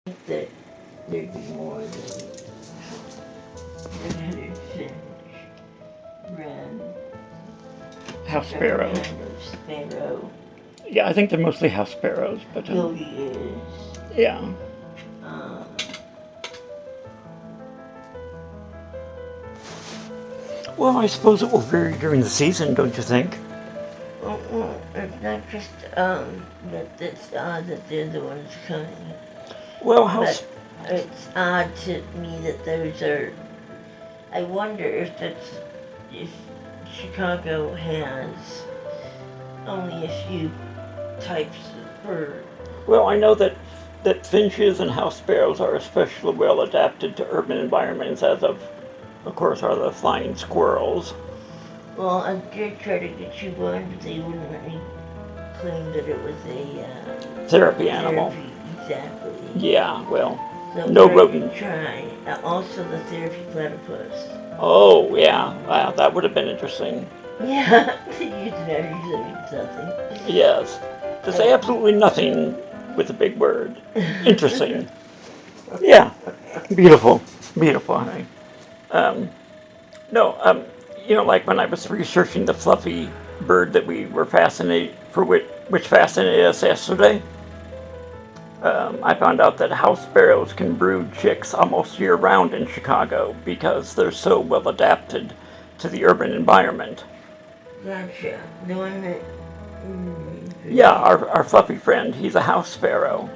think that there'd be more than 100 finch, wren, House sparrows. Sparrow. Yeah, I think they're mostly house sparrows, but Billy is. yeah. Well, I suppose it will vary during the season, don't you think? Well, it's not just that it's odd that they're the ones coming. Well, but it's odd to me that those are. I wonder if Chicago has only a few types of bird. Well, I know that finches and house sparrows are especially well adapted to urban environments, as of course, are the flying squirrels. Well, I did try to get you one, but they wouldn't let me claim that it was a therapy animal. Exactly. Yeah, well, so no rodent. Try. Also, the therapy platypus. Oh, yeah. Wow, that would have been interesting. Yeah, they use it something. Yes. To say absolutely nothing with a big word. Interesting. Yeah. Beautiful. Beautiful, honey. No, like when I was researching the fluffy bird that we were fascinated, which fascinated us yesterday, I found out that house sparrows can brood chicks almost year-round in Chicago because they're so well adapted to the urban environment. Gotcha. The one that... Yeah, our fluffy friend, he's a house sparrow.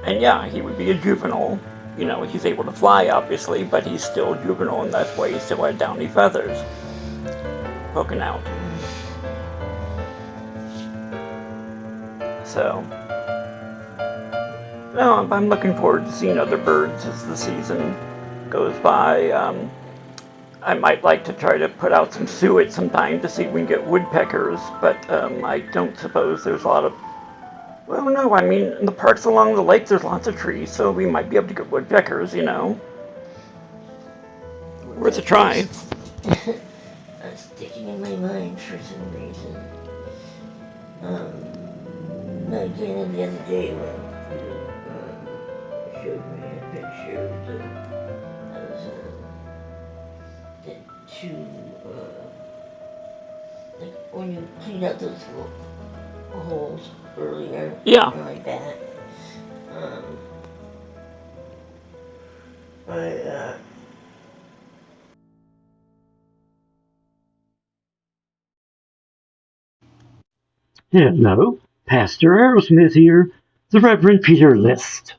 And yeah, he would be a juvenile. He's able to fly, obviously, but he's still juvenile, and that's why he still had downy feathers poking out. So, no, I'm looking forward to seeing other birds as the season goes by. I might like to try to put out some suet sometime to see if we can get woodpeckers, but I don't suppose there's a lot of... Well, no, I mean, in the parks along the lake, there's lots of trees, so we might be able to get woodpeckers, Worth a try. That's sticking in my mind for some reason. Again, the other day when you showed me a picture of the two, like when you cleaned out those little holes earlier. Yeah. Like that. Hello, Pastor Aerosmith here, the Reverend Peter List.